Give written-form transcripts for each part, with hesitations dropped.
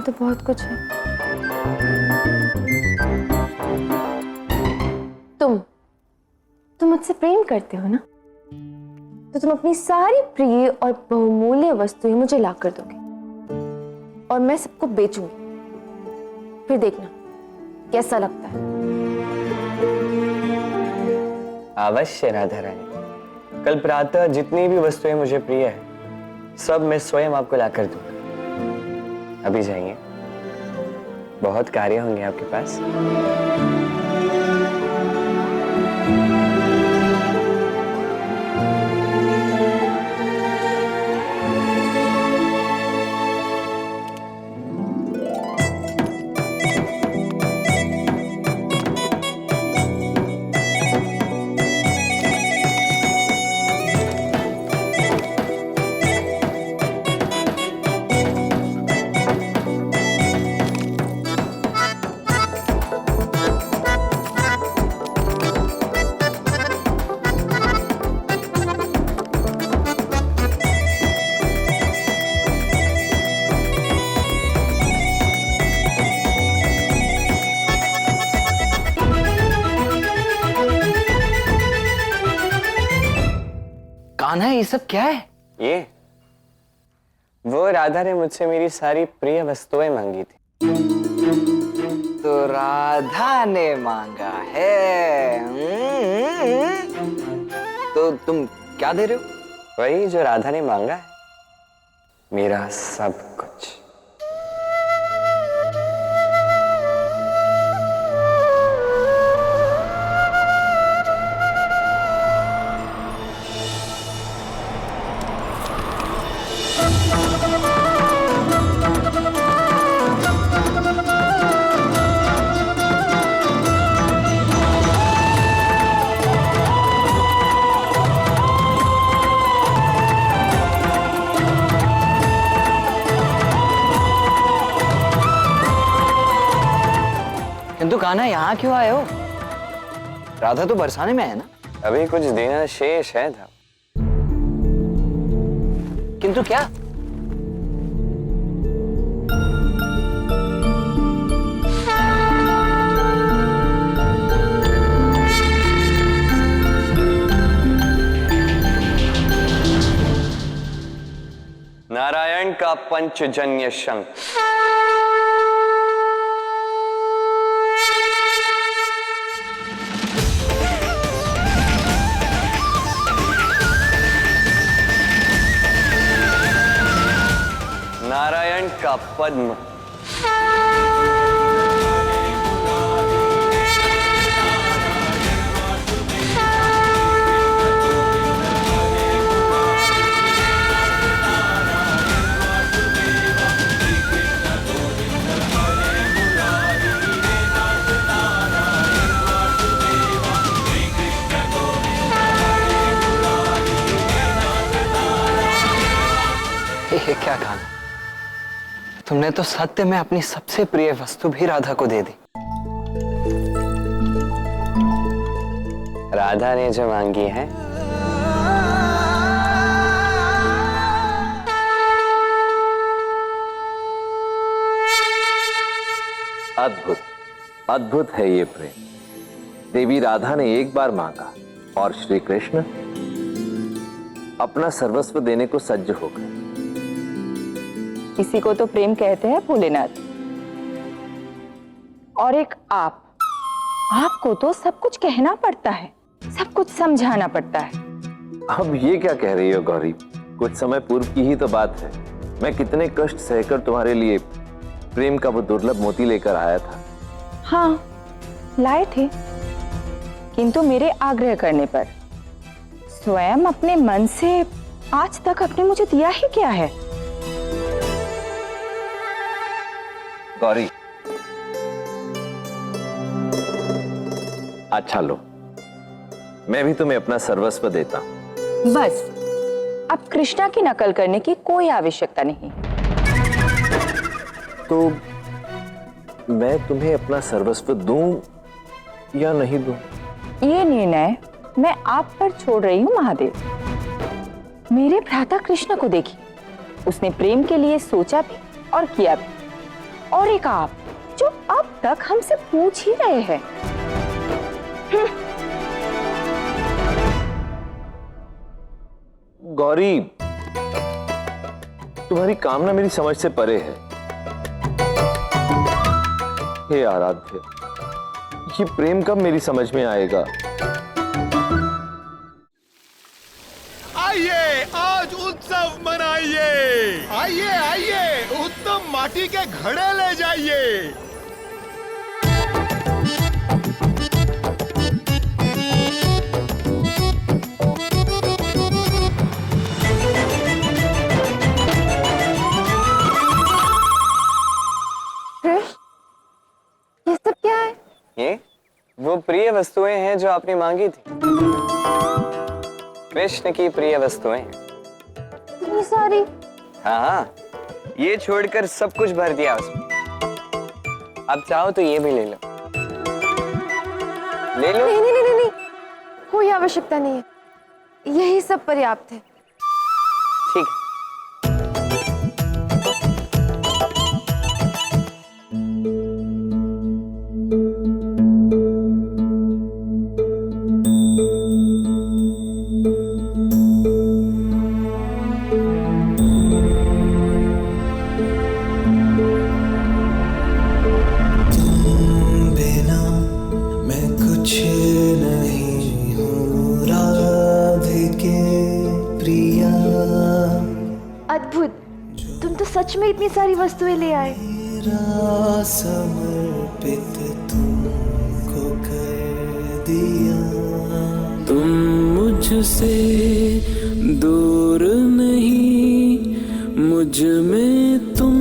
यहाँ तो बहुत कुछ है। तुम मुझसे प्रेम करते हो ना, तो तुम अपनी सारी प्रिय और बहुमूल्य वस्तुएं मुझे ला कर दोगे और मैं सबको बेचूंगी। फिर देखना कैसा लगता है। अवश्य राधा रानी, कल प्रातः जितनी भी वस्तुएं मुझे प्रिय है सब मैं स्वयं आपको लाकर दूंगा। अभी जाइए, बहुत कार्य होंगे आपके पास। कान्हा, ये सब क्या है? ये वो राधा ने मुझसे मेरी सारी प्रिय वस्तुएं मांगी थी। तो राधा ने मांगा है। तो तुम क्या दे रहे हो? वही जो राधा ने मांगा है, मेरा सब कुछ। किंतु कान्हा, यहाँ क्यों आए हो? राधा तो बरसाने में है ना? अभी कुछ देना शेष है था। किंतु क्या? नारायण का पंचजन्य शंख। नारायण का पद्म। ये क्या कान्हा, तुमने तो सत्य में अपनी सबसे प्रिय वस्तु भी राधा को दे दी। राधा ने जो मांगी है, अद्भुत, अद्भुत है ये प्रेम। देवी राधा ने एक बार मांगा और श्री कृष्ण अपना सर्वस्व देने को सज्ज हो गए। इसी को तो प्रेम कहते हैं भोलेनाथ। और एक आपको तो सब कुछ कहना पड़ता है, सब कुछ समझाना पड़ता है। अब ये क्या कह रही हो गौरी? कुछ समय पूर्व की ही तो बात है। मैं कितने कष्ट सहकर तुम्हारे लिए प्रेम का वो दुर्लभ मोती लेकर आया था। हाँ, लाए थे, किंतु मेरे आग्रह करने पर। स्वयं अपने मन से आज तक आपने मुझे दिया ही क्या है? गौरी, अच्छा लो, मैं भी तुम्हें अपना सर्वस्व देता हूं। बस, अब कृष्णा की नकल करने की कोई आवश्यकता नहीं। तो मैं तुम्हें अपना सर्वस्व दूं या नहीं दूं? ये निर्णय मैं आप पर छोड़ रही हूँ महादेव। मेरे भ्राता कृष्ण को देखिए, उसने प्रेम के लिए सोचा भी और किया भी। और एक आप जो अब तक हमसे पूछ ही रहे हैं। गौरी, तुम्हारी कामना मेरी समझ से परे है। हे आराध्य, ये प्रेम कब मेरी समझ में आएगा? आइए आज उत्सव मनाइए। आइए आइए उत्तम माटी के घड़े ले जाइए। ये सब क्या है? ये वो प्रिय वस्तुएं हैं जो आपने मांगी थी। कृष्ण की प्रिय वस्तुएं हैं। इतनी सारी? हाँ हाँ, ये छोड़कर सब कुछ भर दिया उसमें। अब चाहो तो ये भी ले लो। ले लो। नहीं नहीं नहीं नहीं, कोई आवश्यकता नहीं है, यही सब पर्याप्त है। ठीक है। बिना मैं कुछ नहीं हूँ राधिके प्रिया। अद्भुत, तुम तो सच में इतनी सारी वस्तुएं ले आए। मेरा समर्पित तुमको कर दिया। तुम मुझसे दूर नहीं, मुझ में तुम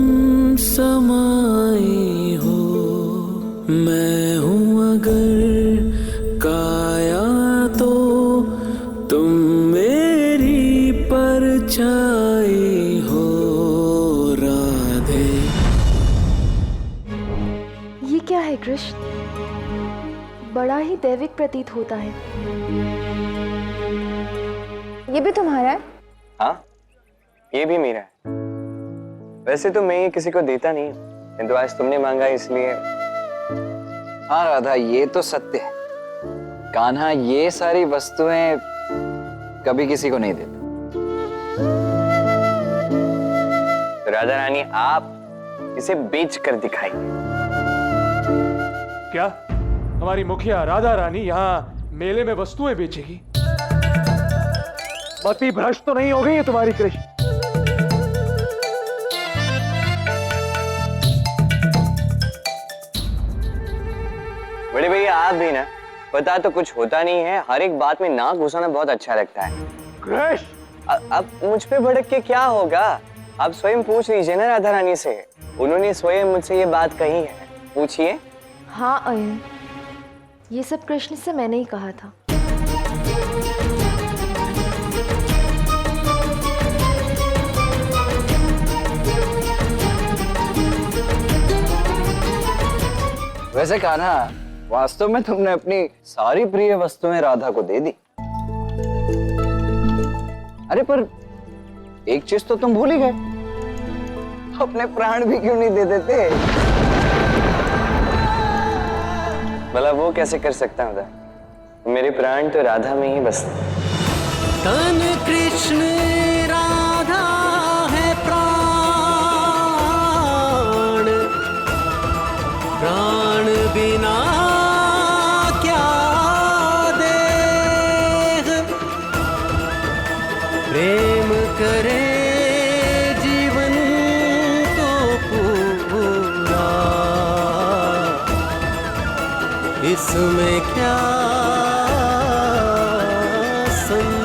समाए हो। मैं हूँ अगर काया तो तुम मेरी परछाई हो राधे। ये क्या है कृष्ण? बड़ा ही दैविक प्रतीत होता है। ये भी तुम्हारा है? हाँ, ये भी मेरा है। वैसे तो मैं ये किसी को देता नहीं, किंतु आज तुमने मांगा इसलिए। हाँ राधा, ये तो सत्य है। कान्हा ये सारी वस्तुएं कभी किसी को नहीं देता। तो राधा रानी, आप इसे बेच कर दिखाइए। क्या हमारी मुखिया राधा रानी यहाँ मेले में वस्तुएं बेचेगी? मति भ्रष्ट तो नहीं हो गई है तुम्हारी कृष्ण? बड़े भैया, आप भी ना, पता तो कुछ होता नहीं है, हर एक बात में नाक घुसाना बहुत अच्छा लगता है। कृष्ण, अब मुझ पे भड़क के क्या होगा? आप स्वयं पूछ लीजिए ना राधा रानी से, उन्होंने स्वयं मुझसे ये बात कही है, पूछिए। हाँ अयन, ये सब कृष्ण से मैंने ही कहा था। वैसे कान्हा, वास्तव में तुमने अपनी सारी प्रिय वस्तुएं राधा को दे दी। अरे पर एक चीज तो तुम भूल ही गए, अपने प्राण भी क्यों नहीं दे देते? भला वो कैसे कर सकता हूँ? मेरे प्राण तो राधा में ही बसते हैं। तन कृष्ण राधा है प्राण, प्राण बिना क्या देह। प्रेम करे जीवन को पूरा, इसमें क्या संदेह।